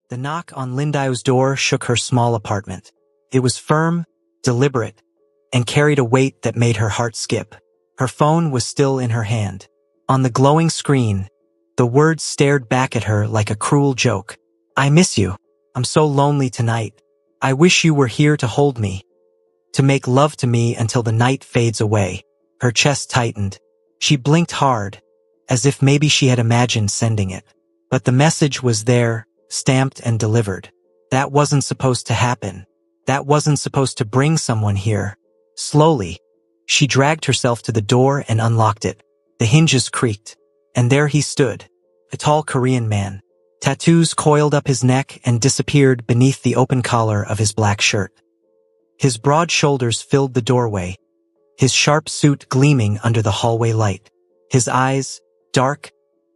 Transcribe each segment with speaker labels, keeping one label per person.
Speaker 1: The knock on Lindao's door shook her small apartment. It was firm, deliberate, and carried a weight that made her heart skip. Her phone was still in her hand. On the glowing screen, the words stared back at her like a cruel joke. "I miss you. I'm so lonely tonight. I wish you were here to hold me, to make love to me until the night fades away." Her chest tightened. She blinked hard, as if maybe she had imagined sending it. But the message was there, stamped and delivered. That wasn't supposed to happen. That wasn't supposed to bring someone here. Slowly, she dragged herself to the door and unlocked it. The hinges creaked, and there he stood, a tall Korean man. Tattoos coiled up his neck and disappeared beneath the open collar of his black shirt. His broad shoulders filled the doorway, his sharp suit gleaming under the hallway light. His eyes, dark,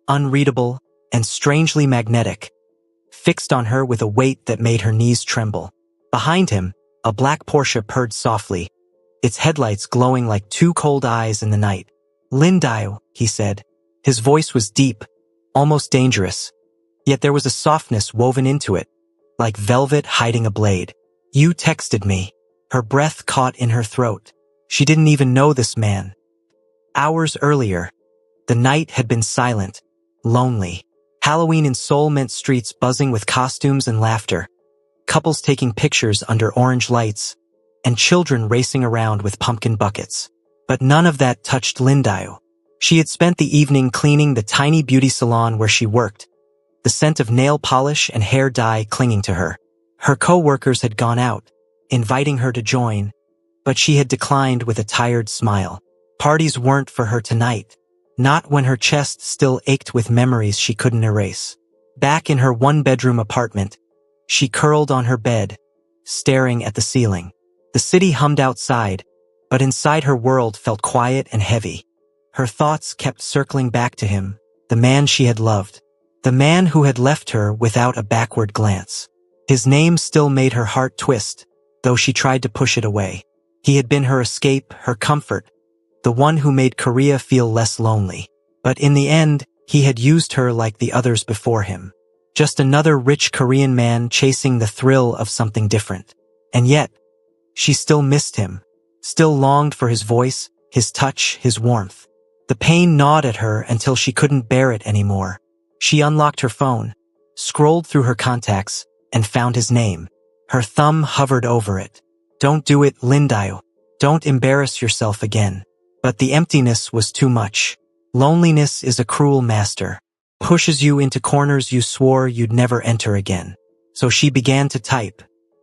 Speaker 1: unreadable, and strangely magnetic, fixed on her with a weight that made her knees tremble. Behind him, a black Porsche purred softly, its headlights glowing like two cold eyes in the night. "Lindao," he said. His voice was deep, almost dangerous, yet there was a softness woven into it, like velvet hiding a blade. "You texted me." Her breath caught in her throat. She didn't even know this man. Hours earlier, the night had been silent, lonely. Halloween in Seoul meant streets buzzing with costumes and laughter, couples taking pictures under orange lights, and children racing around with pumpkin buckets. But none of that touched Lindao. She had spent the evening cleaning the tiny beauty salon where she worked, the scent of nail polish and hair dye clinging to her. Her co-workers had gone out, inviting her to join, but she had declined with a tired smile. Parties weren't for her tonight, not when her chest still ached with memories she couldn't erase. Back in her one-bedroom apartment, she curled on her bed, staring at the ceiling. The city hummed outside, but inside her world felt quiet and heavy. Her thoughts kept circling back to him, the man she had loved, the man who had left her without a backward glance. His name still made her heart twist, though she tried to push it away. He had been her escape, her comfort, the one who made Korea feel less lonely. But in the end, he had used her like the others before him. Just another rich Korean man chasing the thrill of something different. And yet, she still missed him, still longed for his voice, his touch, his warmth. The pain gnawed at her until she couldn't bear it anymore. She unlocked her phone, scrolled through her contacts, and found his name. Her thumb hovered over it. "Don't do it, Lindao. Don't embarrass yourself again." But the emptiness was too much. Loneliness is a cruel master. Pushes you into corners you swore you'd never enter again. So she began to type.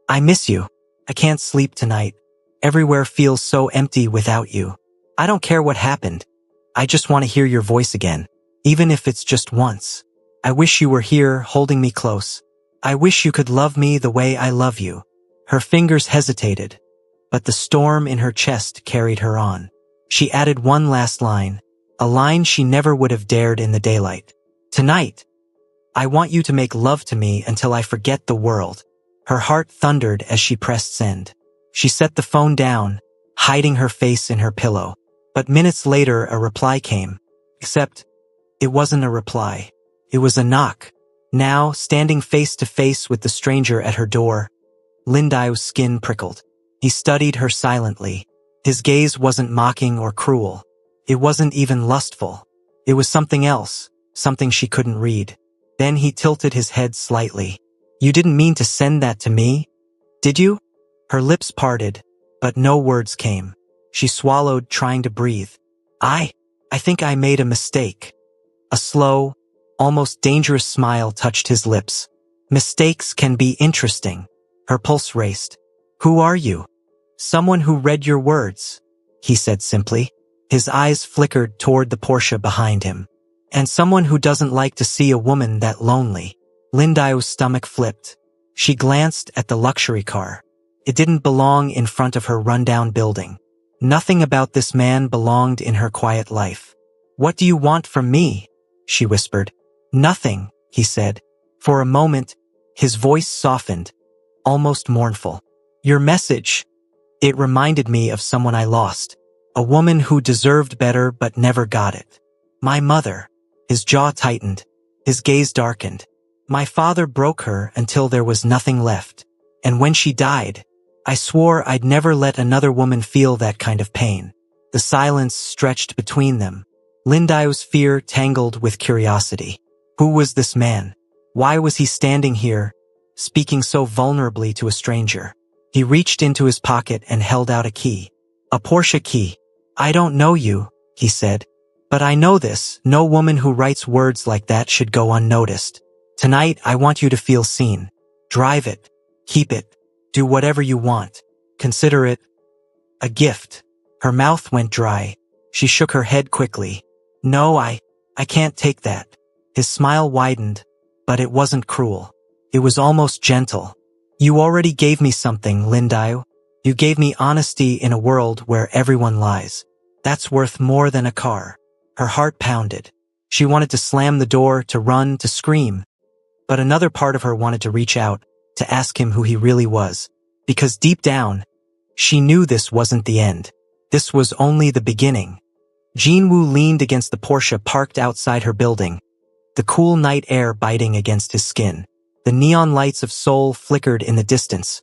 Speaker 1: "I miss you. I can't sleep tonight. Everywhere feels so empty without you. I don't care what happened. I just want to hear your voice again, even if it's just once. I wish you were here holding me close. I wish you could love me the way I love you." Her fingers hesitated, but the storm in her chest carried her on. She added one last line, a line she never would have dared in the daylight. "Tonight, I want you to make love to me until I forget the world." Her heart thundered as she pressed send. She set the phone down, hiding her face in her pillow. But minutes later a reply came. Except, it wasn't a reply. It was a knock. Now, standing face to face with the stranger at her door, Lindao's skin prickled. He studied her silently. His gaze wasn't mocking or cruel. It wasn't even lustful. It was something else, something she couldn't read. Then he tilted his head slightly. "You didn't mean to send that to me, did you?" Her lips parted, but no words came. She swallowed, trying to breathe. I think I made a mistake." A slow, almost dangerous smile touched his lips. "Mistakes can be interesting." Her pulse raced. "Who are you?" "Someone who read your words," he said simply. His eyes flickered toward the Porsche behind him. "And someone who doesn't like to see a woman that lonely." Lindao's stomach flipped. She glanced at the luxury car. It didn't belong in front of her rundown building. Nothing about this man belonged in her quiet life. "What do you want from me?" she whispered. "Nothing," he said. For a moment, his voice softened, almost mournful. "Your message. It reminded me of someone I lost. A woman who deserved better but never got it. My mother." His jaw tightened. His gaze darkened. My father broke her until there was nothing left. And when she died, I swore I'd never let another woman feel that kind of pain. The silence stretched between them. Lindao's fear tangled with curiosity. Who was this man? Why was he standing here, speaking so vulnerably to a stranger? He reached into his pocket and held out a key. A Porsche key. I don't know you, he said. But I know this, no woman who writes words like that should go unnoticed. Tonight, I want you to feel seen. Drive it. Keep it. Do whatever you want. Consider it a gift. Her mouth went dry. She shook her head quickly. No, I can't take that. His smile widened, but it wasn't cruel. It was almost gentle. You already gave me something, Lindao. You gave me honesty in a world where everyone lies. That's worth more than a car. Her heart pounded. She wanted to slam the door, to run, to scream. But another part of her wanted to reach out, to ask him who he really was. Because deep down, she knew this wasn't the end. This was only the beginning. Jinwoo leaned against the Porsche parked outside her building, the cool night air biting against his skin. The neon lights of Seoul flickered in the distance,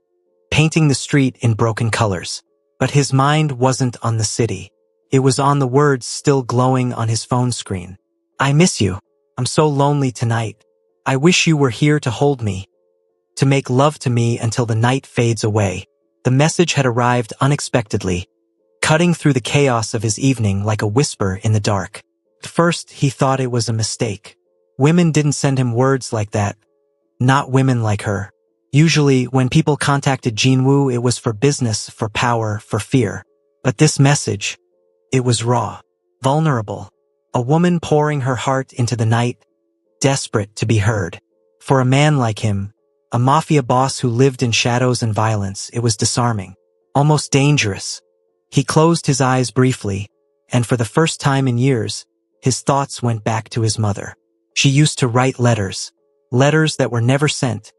Speaker 1: painting the street in broken colors. But his mind wasn't on the city. It was on the words still glowing on his phone screen. I miss you. I'm so lonely tonight. I wish you were here to hold me, to make love to me until the night fades away. The message had arrived unexpectedly, cutting through the chaos of his evening like a whisper in the dark. At first, he thought it was a mistake. Women didn't send him words like that. Not women like her. Usually, when people contacted Jinwoo, it was for business, for power, for fear. But this message, it was raw, vulnerable. A woman pouring her heart into the night, desperate to be heard. For a man like him, a mafia boss who lived in shadows and violence, it was disarming, almost dangerous. He closed his eyes briefly, and for the first time in years, his thoughts went back to his mother. She used to write letters that were never sent,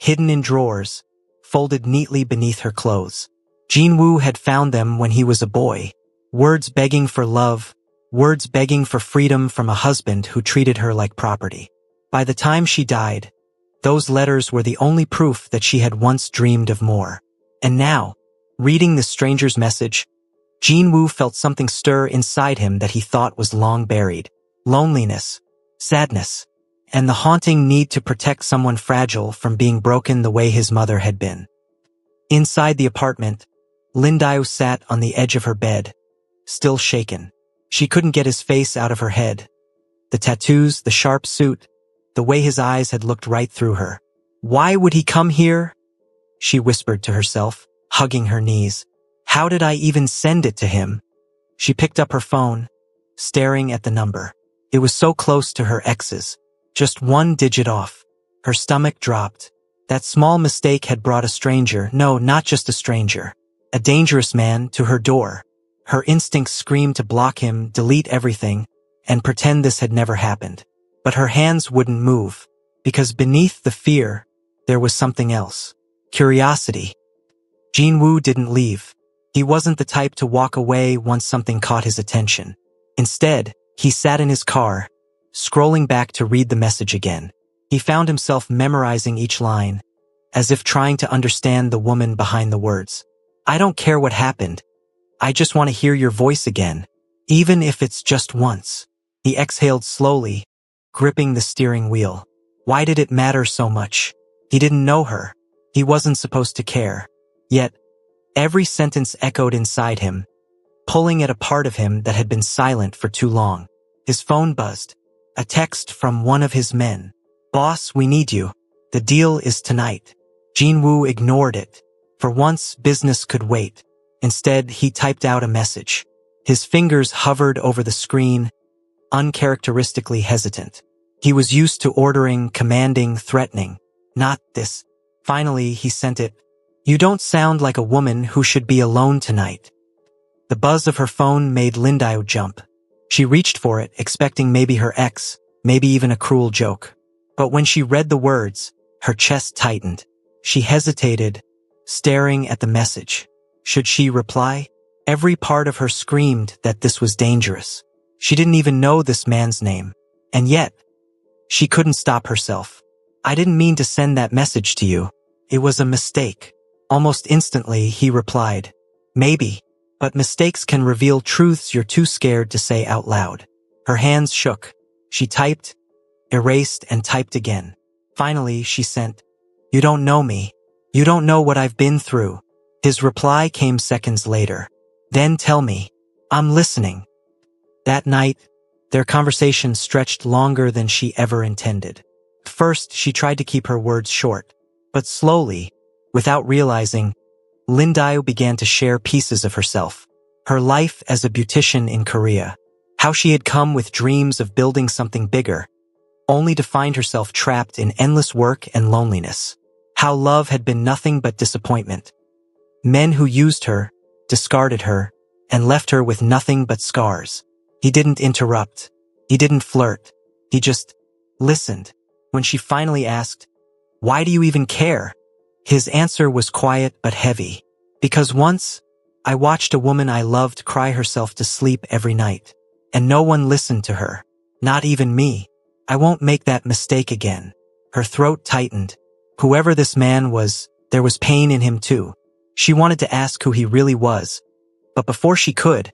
Speaker 1: hidden in drawers, folded neatly beneath her clothes. Jinwoo had found them when he was a boy, words begging for love, words begging for freedom from a husband who treated her like property. By the time she died, those letters were the only proof that she had once dreamed of more. And now, reading this stranger's message, Jinwoo felt something stir inside him that he thought was long buried. Loneliness, sadness, and the haunting need to protect someone fragile from being broken the way his mother had been. Inside the apartment, Lindao sat on the edge of her bed, still shaken. She couldn't get his face out of her head. The tattoos, the sharp suit, the way his eyes had looked right through her. Why would he come here? She whispered to herself, hugging her knees. How did I even send it to him? She picked up her phone, staring at the number. It was so close to her ex's, just one digit off. Her stomach dropped. That small mistake had brought a stranger, no, not just a stranger, a dangerous man, to her door. Her instincts screamed to block him, delete everything, and pretend this had never happened. But her hands wouldn't move, because beneath the fear, there was something else. Curiosity. Jinwoo didn't leave. He wasn't the type to walk away once something caught his attention. Instead, he sat in his car, scrolling back to read the message again. He found himself memorizing each line, as if trying to understand the woman behind the words. I don't care what happened. I just want to hear your voice again, even if it's just once. He exhaled slowly, gripping the steering wheel. Why did it matter so much? He didn't know her. He wasn't supposed to care. Yet, every sentence echoed inside him, pulling at a part of him that had been silent for too long. His phone buzzed. A text from one of his men. Boss, we need you. The deal is tonight. Jinwoo ignored it. For once, business could wait. Instead, he typed out a message. His fingers hovered over the screen, uncharacteristically hesitant. He was used to ordering, commanding, threatening. Not this. Finally, he sent it. You don't sound like a woman who should be alone tonight. The buzz of her phone made Lindao jump. She reached for it, expecting maybe her ex, maybe even a cruel joke. But when she read the words, her chest tightened. She hesitated, staring at the message. Should she reply? Every part of her screamed that this was dangerous. She didn't even know this man's name. And yet, she couldn't stop herself. I didn't mean to send that message to you. It was a mistake. Almost instantly, he replied, maybe, but mistakes can reveal truths you're too scared to say out loud. Her hands shook. She typed, erased, and typed again. Finally, she sent, you don't know me. You don't know what I've been through. His reply came seconds later. Then tell me. I'm listening. That night, their conversation stretched longer than she ever intended. First, she tried to keep her words short, but slowly, without realizing, Lindayo began to share pieces of herself. Her life as a beautician in Korea. How she had come with dreams of building something bigger, only to find herself trapped in endless work and loneliness. How love had been nothing but disappointment. Men who used her, discarded her, and left her with nothing but scars. He didn't interrupt. He didn't flirt. He just listened. When she finally asked, why do you even care? His answer was quiet but heavy. Because once, I watched a woman I loved cry herself to sleep every night. And no one listened to her. Not even me. I won't make that mistake again. Her throat tightened. Whoever this man was, there was pain in him too. She wanted to ask who he really was. But before she could,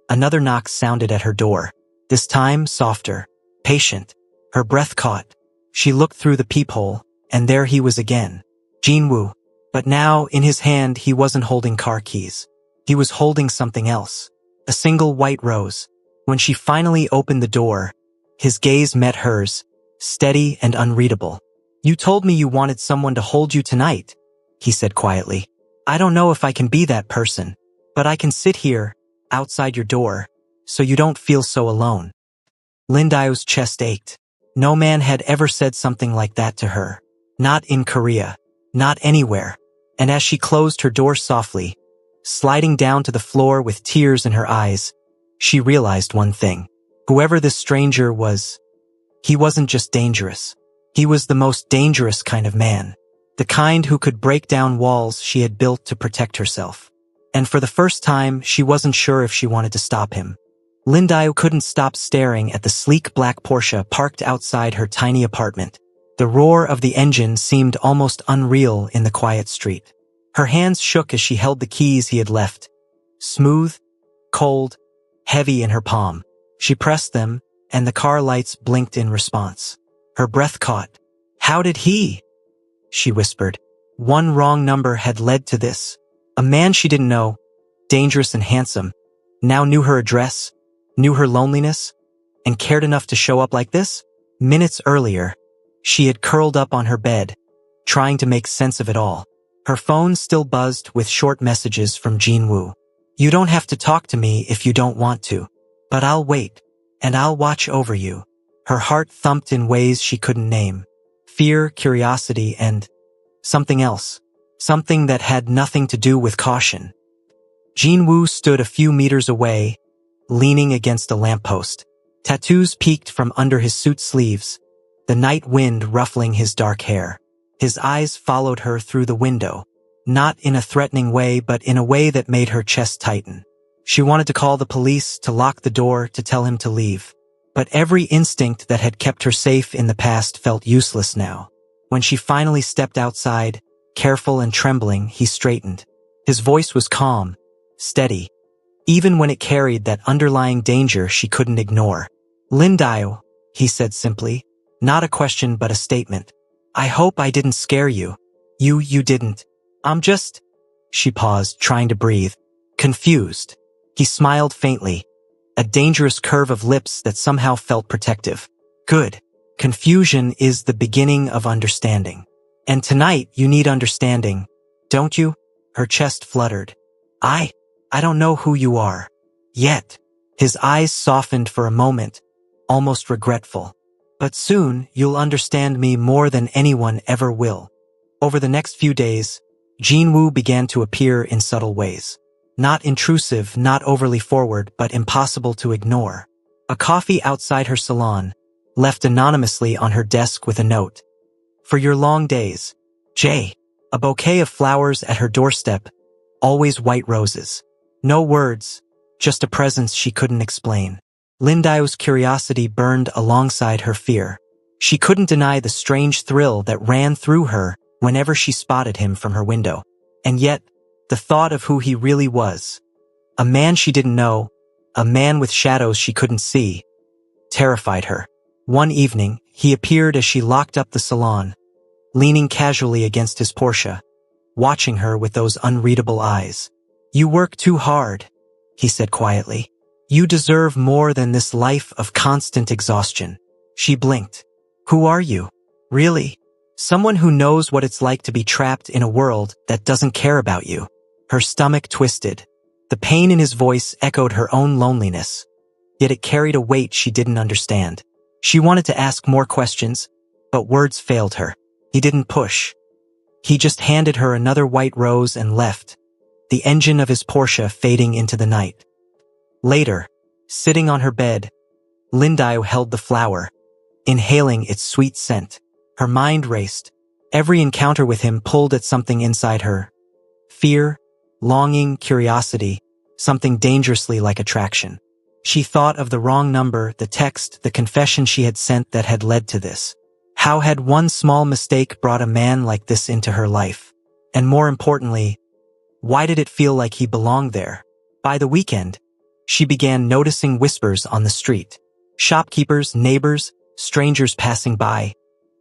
Speaker 1: another knock sounded at her door. This time, softer, patient. Her breath caught. She looked through the peephole, and there he was again. Jinwoo. But now, in his hand, he wasn't holding car keys. He was holding something else. A single white rose. When she finally opened the door, his gaze met hers, steady and unreadable. You told me you wanted someone to hold you tonight, he said quietly. I don't know if I can be that person, but I can sit here, outside your door, so you don't feel so alone. Lindayo's chest ached. No man had ever said something like that to her. Not in Korea. Not anywhere. And as she closed her door softly, sliding down to the floor with tears in her eyes, she realized one thing. Whoever this stranger was, he wasn't just dangerous. He was the most dangerous kind of man. The kind who could break down walls she had built to protect herself. And for the first time, she wasn't sure if she wanted to stop him. Lindayo couldn't stop staring at the sleek black Porsche parked outside her tiny apartment. The roar of the engine seemed almost unreal in the quiet street. Her hands shook as she held the keys he had left. Smooth, cold, heavy in her palm. She pressed them, and the car lights blinked in response. Her breath caught. How did he? She whispered. One wrong number had led to this. A man she didn't know, dangerous and handsome, now knew her address, knew her loneliness, and cared enough to show up like this? Minutes earlier, she had curled up on her bed, trying to make sense of it all. Her phone still buzzed with short messages from Jinwoo. You don't have to talk to me if you don't want to, but I'll wait, and I'll watch over you. Her heart thumped in ways she couldn't name. Fear, curiosity, and something else. Something that had nothing to do with caution. Jinwoo stood a few meters away, leaning against a lamppost. Tattoos peeked from under his suit sleeves, the night wind ruffling his dark hair. His eyes followed her through the window, not in a threatening way but in a way that made her chest tighten. She wanted to call the police, to lock the door, to tell him to leave. But every instinct that had kept her safe in the past felt useless now. When she finally stepped outside, careful and trembling, he straightened. His voice was calm, steady, even when it carried that underlying danger she couldn't ignore. Lindayo, he said simply, not a question but a statement. I hope I didn't scare you. You didn't. I'm just... She paused, trying to breathe. Confused. He smiled faintly, a dangerous curve of lips that somehow felt protective. Good. Confusion is the beginning of understanding. And tonight you need understanding, don't you? Her chest fluttered. I don't know who you are. Yet. His eyes softened for a moment, almost regretful. But soon you'll understand me more than anyone ever will. Over the next few days, Jinwoo began to appear in subtle ways. Not intrusive, not overly forward, but impossible to ignore. A coffee outside her salon, left anonymously on her desk with a note. For your long days, J. A bouquet of flowers at her doorstep, always white roses. No words, just a presence she couldn't explain. Lindayo's curiosity burned alongside her fear. She couldn't deny the strange thrill that ran through her whenever she spotted him from her window. And yet, the thought of who he really was, a man she didn't know, a man with shadows she couldn't see, terrified her. One evening, he appeared as she locked up the salon, leaning casually against his Porsche, watching her with those unreadable eyes. "You work too hard," he said quietly. "You deserve more than this life of constant exhaustion." She blinked. "Who are you? Really? Someone who knows what it's like to be trapped in a world that doesn't care about you." Her stomach twisted. The pain in his voice echoed her own loneliness, yet it carried a weight she didn't understand. She wanted to ask more questions, but words failed her. He didn't push. He just handed her another white rose and left, the engine of his Porsche fading into the night. Later, sitting on her bed, Linda held the flower, inhaling its sweet scent. Her mind raced. Every encounter with him pulled at something inside her. Fear, longing, curiosity, something dangerously like attraction. She thought of the wrong number, the text, the confession she had sent that had led to this. How had one small mistake brought a man like this into her life? And more importantly, why did it feel like he belonged there? By the weekend, she began noticing whispers on the street. Shopkeepers, neighbors, strangers passing by,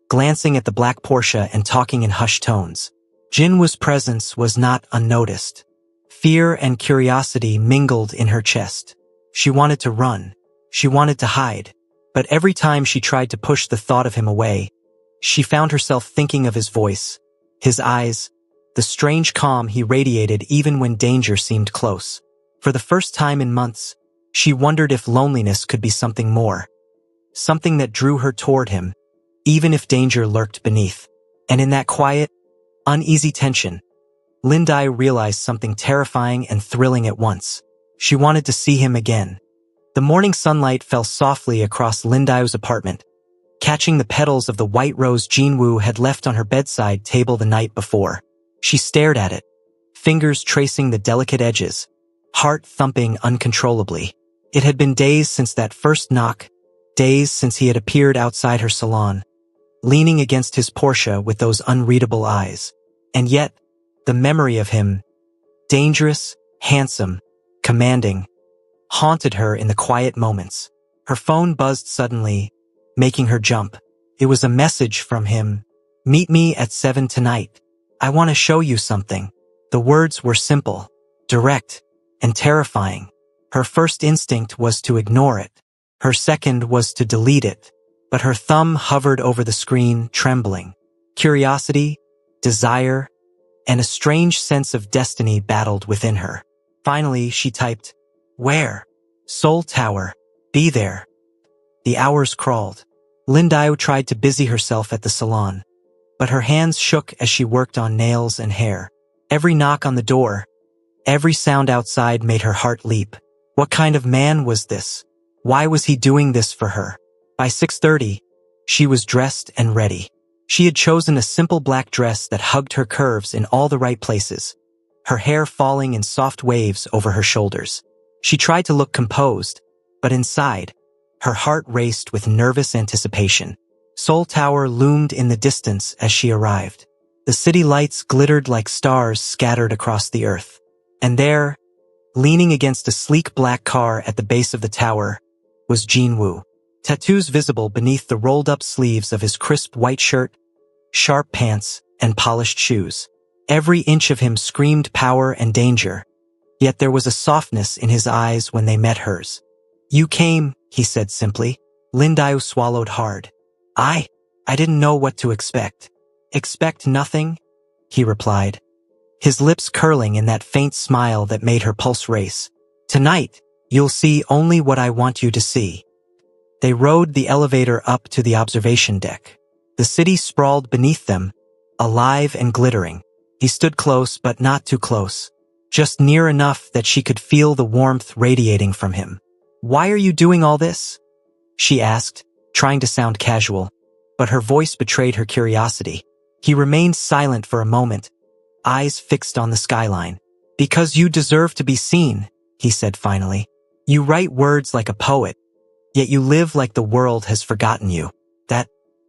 Speaker 1: glancing at the black Porsche and talking in hushed tones. Jinwoo's presence was not unnoticed. Fear and curiosity mingled in her chest. She wanted to run. She wanted to hide. But every time she tried to push the thought of him away, she found herself thinking of his voice, his eyes, the strange calm he radiated even when danger seemed close. For the first time in months, she wondered if loneliness could be something more. Something that drew her toward him, even if danger lurked beneath. And in that quiet, uneasy tension, Linda realized something terrifying and thrilling at once. She wanted to see him again. The morning sunlight fell softly across Linda's apartment, catching the petals of the white rose Jinwoo had left on her bedside table the night before. She stared at it, fingers tracing the delicate edges, heart thumping uncontrollably. It had been days since that first knock, days since he had appeared outside her salon, leaning against his Porsche with those unreadable eyes. And yet, the memory of him, dangerous, handsome, commanding, haunted her in the quiet moments. Her phone buzzed suddenly, making her jump. It was a message from him. "Meet me at 7 tonight. I want to show you something." The words were simple, direct, and terrifying. Her first instinct was to ignore it. Her second was to delete it. But her thumb hovered over the screen, trembling. Curiosity, desire, and a strange sense of destiny battled within her. Finally, she typed, "Where? Seoul Tower. Be there." The hours crawled. Linda tried to busy herself at the salon, but her hands shook as she worked on nails and hair. Every knock on the door, every sound outside made her heart leap. What kind of man was this? Why was he doing this for her? By 6:30, she was dressed and ready. She had chosen a simple black dress that hugged her curves in all the right places, her hair falling in soft waves over her shoulders. She tried to look composed, but inside, her heart raced with nervous anticipation. Seoul Tower loomed in the distance as she arrived. The city lights glittered like stars scattered across the earth. And there, leaning against a sleek black car at the base of the tower, was Jinwoo. Tattoos visible beneath the rolled-up sleeves of his crisp white shirt, sharp pants, and polished shoes. Every inch of him screamed power and danger, yet there was a softness in his eyes when they met hers. "You came," he said simply. Linda swallowed hard. I didn't know what to expect." "Expect nothing?" he replied, his lips curling in that faint smile that made her pulse race. "Tonight, you'll see only what I want you to see." They rode the elevator up to the observation deck. The city sprawled beneath them, alive and glittering. He stood close, but not too close, just near enough that she could feel the warmth radiating from him. "Why are you doing all this?" she asked, trying to sound casual, but her voice betrayed her curiosity. He remained silent for a moment, eyes fixed on the skyline. "Because you deserve to be seen," he said finally. "You write words like a poet, yet you live like the world has forgotten you.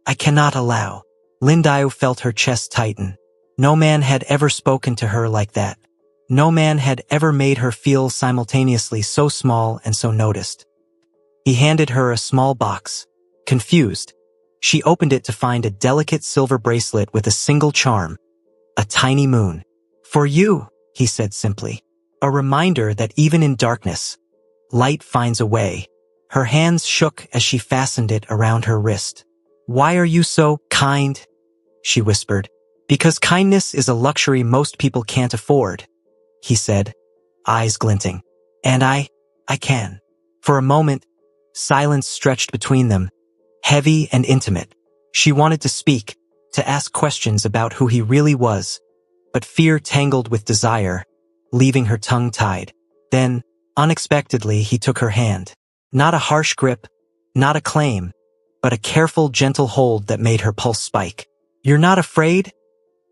Speaker 1: I cannot allow. Lindiao felt her chest tighten. No man had ever spoken to her like that. No man had ever made her feel simultaneously so small and so noticed. He handed her a small box. Confused, she opened it to find a delicate silver bracelet with a single charm, a tiny moon. For you, he said simply. A reminder that even in darkness, light finds a way. Her hands shook as she fastened it around her wrist. Why are you so kind? She whispered. Because kindness is a luxury most people can't afford, he said, eyes glinting. And I can. For a moment, silence stretched between them, heavy and intimate. She wanted to speak, to ask questions about who he really was, but fear tangled with desire, leaving her tongue tied. Then, unexpectedly, he took her hand. Not a harsh grip, not a claim, but a careful, gentle hold that made her pulse spike. You're not afraid?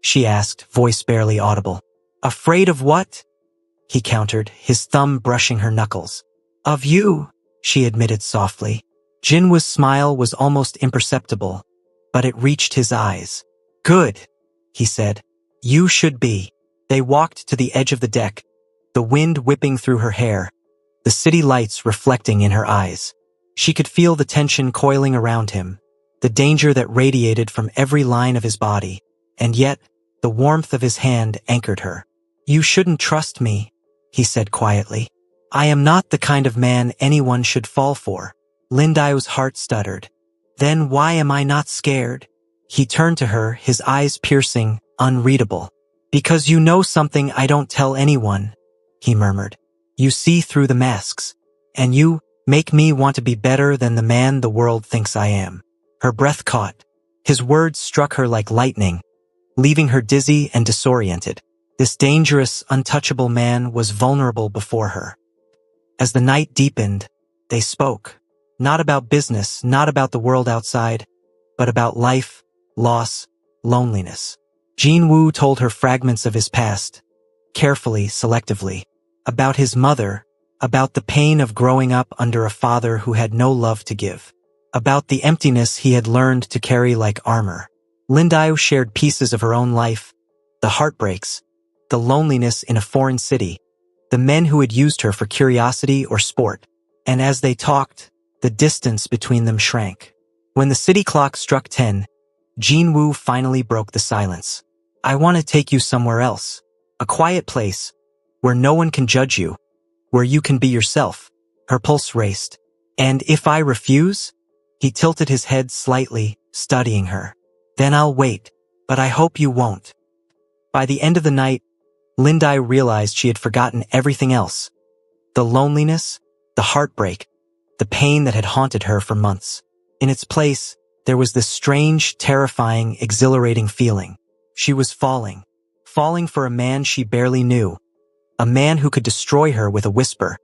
Speaker 1: She asked, voice barely audible. Afraid of what? He countered, his thumb brushing her knuckles. Of you, she admitted softly. Jinwoo's smile was almost imperceptible, but it reached his eyes. Good, he said. You should be. They walked to the edge of the deck, the wind whipping through her hair, the city lights reflecting in her eyes. She could feel the tension coiling around him, the danger that radiated from every line of his body, and yet, the warmth of his hand anchored her. You shouldn't trust me, he said quietly. I am not the kind of man anyone should fall for. Lindiao's heart stuttered. Then why am I not scared? He turned to her, his eyes piercing, unreadable. Because you know something I don't tell anyone, he murmured. You see through the masks, and you make me want to be better than the man the world thinks I am. Her breath caught. His words struck her like lightning, leaving her dizzy and disoriented. This dangerous, untouchable man was vulnerable before her. As the night deepened, they spoke. Not about business, not about the world outside, but about life, loss, loneliness. Jinwoo told her fragments of his past, carefully, selectively, about his mother, about the pain of growing up under a father who had no love to give, about the emptiness he had learned to carry like armor. Lindiao shared pieces of her own life, the heartbreaks, the loneliness in a foreign city, the men who had used her for curiosity or sport, and as they talked, the distance between them shrank. When the city clock struck 10, Jinwoo finally broke the silence. I want to take you somewhere else. A quiet place, where no one can judge you, where you can be yourself. Her pulse raced. And if I refuse? He tilted his head slightly, studying her. Then I'll wait, but I hope you won't. By the end of the night, Lindiao realized she had forgotten everything else. The loneliness, the heartbreak, the pain that had haunted her for months. In its place, there was this strange, terrifying, exhilarating feeling. She was falling for a man she barely knew, a man who could destroy her with a whisper,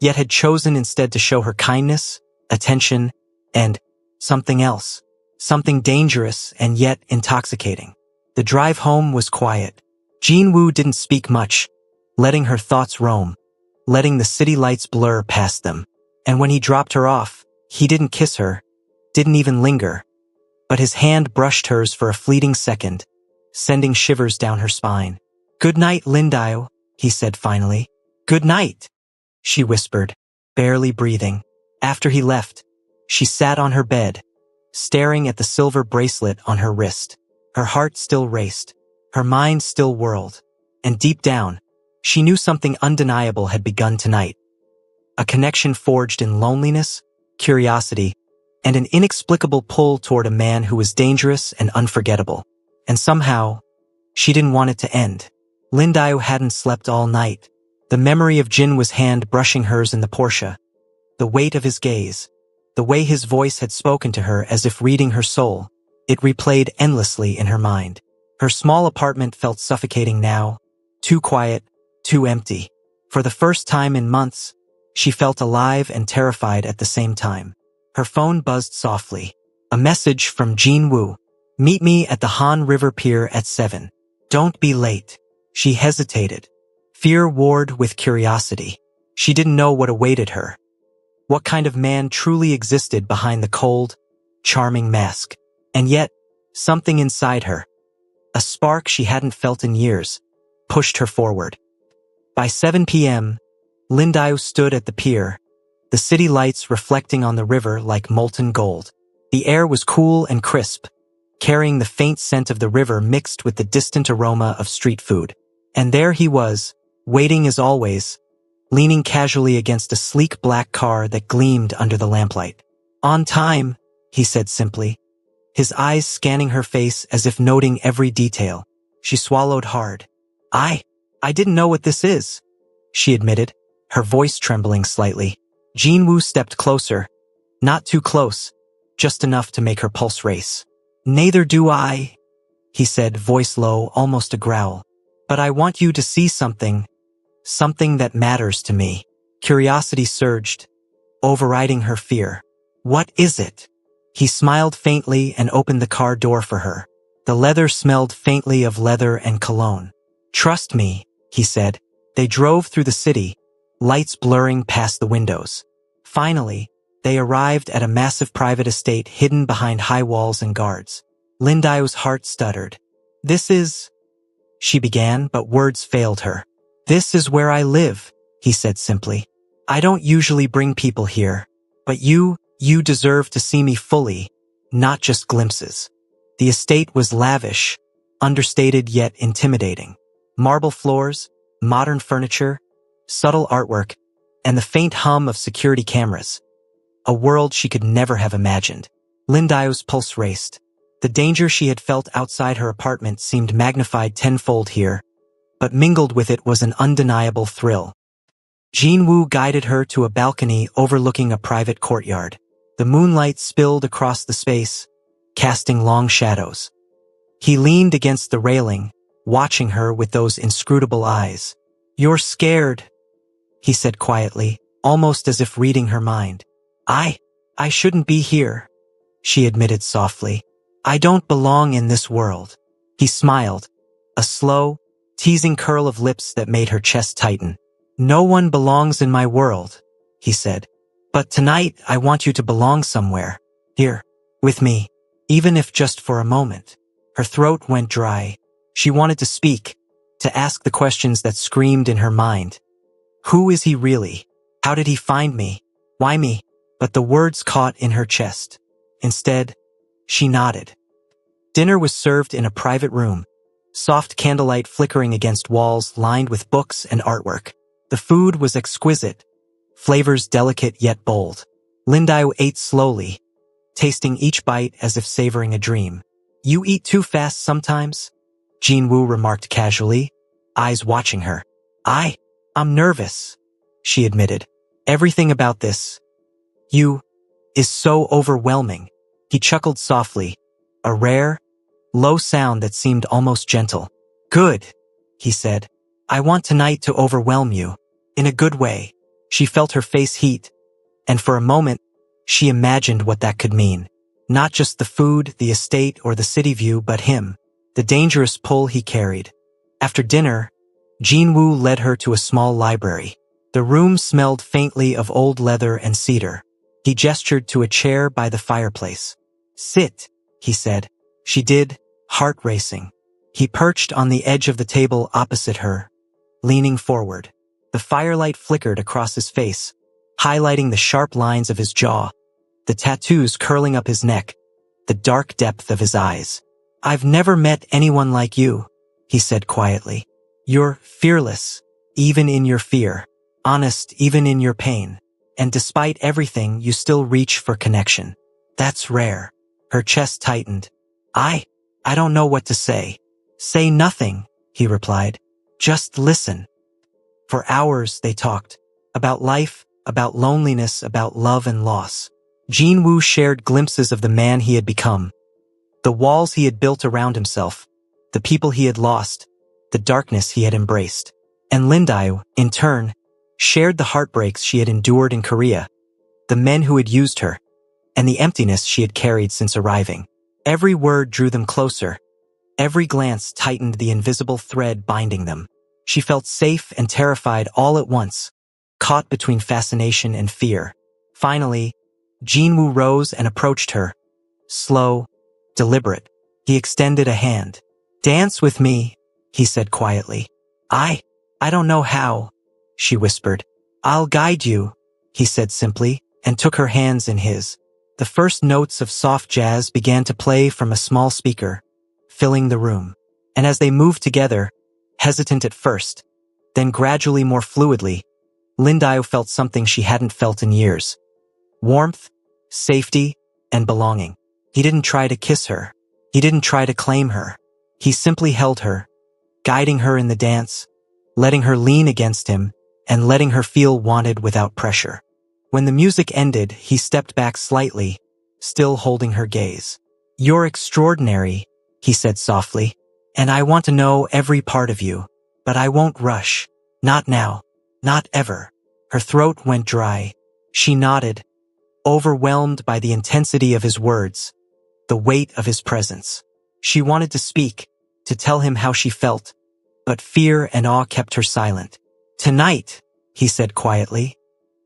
Speaker 1: yet had chosen instead to show her kindness, attention, and something else, something dangerous and yet intoxicating. The drive home was quiet. Jinwoo didn't speak much, letting her thoughts roam, letting the city lights blur past them. And when he dropped her off, he didn't kiss her, didn't even linger, but his hand brushed hers for a fleeting second, sending shivers down her spine. Good night, Lindiao, he said finally. Good night, she whispered, barely breathing. After he left, she sat on her bed, staring at the silver bracelet on her wrist. Her heart still raced, her mind still whirled, and deep down, she knew something undeniable had begun tonight. A connection forged in loneliness, curiosity, and an inexplicable pull toward a man who was dangerous and unforgettable. And somehow, she didn't want it to end. Lindiao hadn't slept all night. The memory of Jinwoo's hand brushing hers in the Porsche, the weight of his gaze, the way his voice had spoken to her as if reading her soul, it replayed endlessly in her mind. Her small apartment felt suffocating now, too quiet, too empty. For the first time in months, she felt alive and terrified at the same time. Her phone buzzed softly. A message from Jinwoo. Meet me at the Han River Pier at 7. Don't be late. She hesitated. Fear warred with curiosity. She didn't know what awaited her. What kind of man truly existed behind the cold, charming mask? And yet, something inside her, a spark she hadn't felt in years, pushed her forward. By 7 p.m., Lindiao stood at the pier, the city lights reflecting on the river like molten gold. The air was cool and crisp, carrying the faint scent of the river mixed with the distant aroma of street food. And there he was, waiting as always, leaning casually against a sleek black car that gleamed under the lamplight. "On time," he said simply, his eyes scanning her face as if noting every detail. She swallowed hard. I didn't know what this is," she admitted, her voice trembling slightly. Jinwoo stepped closer. Not too close, just enough to make her pulse race. "Neither do I," he said, voice low, almost a growl. "But I want you to see something that matters to me." Curiosity surged, overriding her fear. "What is it?" He smiled faintly and opened the car door for her. The leather smelled faintly of leather and cologne. "Trust me," he said. They drove through the city, lights blurring past the windows. Finally, they arrived at a massive private estate hidden behind high walls and guards. Lindiao's heart stuttered. "This is—" she began, but words failed her. "This is where I live," he said simply. "I don't usually bring people here, but you deserve to see me fully, not just glimpses." The estate was lavish, understated yet intimidating. Marble floors, modern furniture, subtle artwork, and the faint hum of security cameras. A world she could never have imagined. Lindiao's pulse raced. The danger she had felt outside her apartment seemed magnified tenfold here, but mingled with it was an undeniable thrill. Jinwoo guided her to a balcony overlooking a private courtyard. The moonlight spilled across the space, casting long shadows. He leaned against the railing, watching her with those inscrutable eyes. "You're scared," he said quietly, almost as if reading her mind. I shouldn't be here," she admitted softly. "I don't belong in this world." He smiled, a slow, teasing curl of lips that made her chest tighten. "No one belongs in my world," he said. "But tonight I want you to belong somewhere. Here, with me, even if just for a moment." Her throat went dry. She wanted to speak, to ask the questions that screamed in her mind. Who is he really? How did he find me? Why me? But the words caught in her chest. Instead, she nodded. Dinner was served in a private room, soft candlelight flickering against walls lined with books and artwork. The food was exquisite, flavors delicate yet bold. Lindiao ate slowly, tasting each bite as if savoring a dream. "You eat too fast sometimes," Jinwoo remarked casually, eyes watching her. I'm nervous," she admitted. "Everything about this, is so overwhelming." He chuckled softly, a rare, low sound that seemed almost gentle. "Good," he said. "I want tonight to overwhelm you, in a good way." She felt her face heat, and for a moment, she imagined what that could mean. Not just the food, the estate, or the city view, but him, the dangerous pull he carried. After dinner, Jinwoo led her to a small library. The room smelled faintly of old leather and cedar. He gestured to a chair by the fireplace. "Sit," he said. She did, heart racing. He perched on the edge of the table opposite her, leaning forward. The firelight flickered across his face, highlighting the sharp lines of his jaw, the tattoos curling up his neck, the dark depth of his eyes. "I've never met anyone like you," he said quietly. "You're fearless, even in your fear, honest even in your pain. And despite everything, you still reach for connection. That's rare." Her chest tightened. I don't know what to say." "Say nothing," he replied. "Just listen." For hours they talked, about life, about loneliness, about love and loss. Jinwoo shared glimpses of the man he had become, the walls he had built around himself, the people he had lost, the darkness he had embraced. And Lindiao, in turn, shared the heartbreaks she had endured in Korea, the men who had used her, and the emptiness she had carried since arriving. Every word drew them closer. Every glance tightened the invisible thread binding them. She felt safe and terrified all at once, caught between fascination and fear. Finally, Jinwoo rose and approached her, slow, deliberate. He extended a hand. "Dance with me," he said quietly. I don't know how," she whispered. "I'll guide you," he said simply, and took her hands in his. The first notes of soft jazz began to play from a small speaker, filling the room. And as they moved together, hesitant at first, then gradually more fluidly, Lindio felt something she hadn't felt in years. Warmth, safety, and belonging. He didn't try to kiss her. He didn't try to claim her. He simply held her, guiding her in the dance, letting her lean against him, and letting her feel wanted without pressure. When the music ended, he stepped back slightly, still holding her gaze. "You're extraordinary," he said softly, "and I want to know every part of you. But I won't rush. Not now. Not ever." Her throat went dry. She nodded, overwhelmed by the intensity of his words, the weight of his presence. She wanted to speak, to tell him how she felt, but fear and awe kept her silent. "Tonight," he said quietly,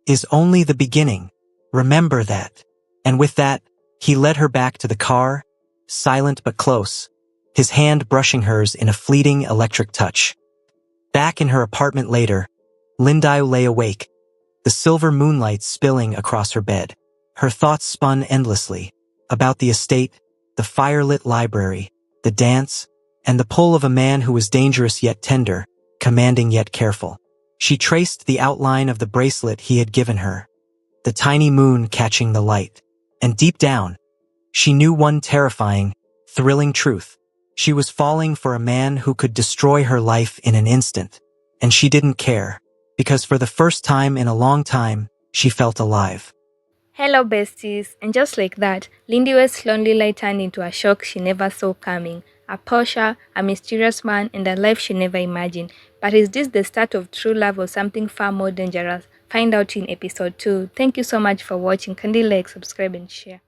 Speaker 1: "is only the beginning. Remember that." And with that, he led her back to the car, silent but close, his hand brushing hers in a fleeting electric touch. Back in her apartment later, Lindio lay awake, the silver moonlight spilling across her bed. Her thoughts spun endlessly, about the estate, the firelit library, the dance, and the pull of a man who was dangerous yet tender, commanding yet careful. She traced the outline of the bracelet he had given her, the tiny moon catching the light. And deep down, she knew one terrifying, thrilling truth. She was falling for a man who could destroy her life in an instant. And she didn't care, because for the first time in a long time, she felt alive.
Speaker 2: Hello, besties. And just like that, Lindy West's lonely light turned into a shock she never saw coming. A Porsche, a mysterious man, and a life she never imagined. But is this the start of true love or something far more dangerous? Find out in episode 2. Thank you so much for watching. Kindly like, subscribe, and share.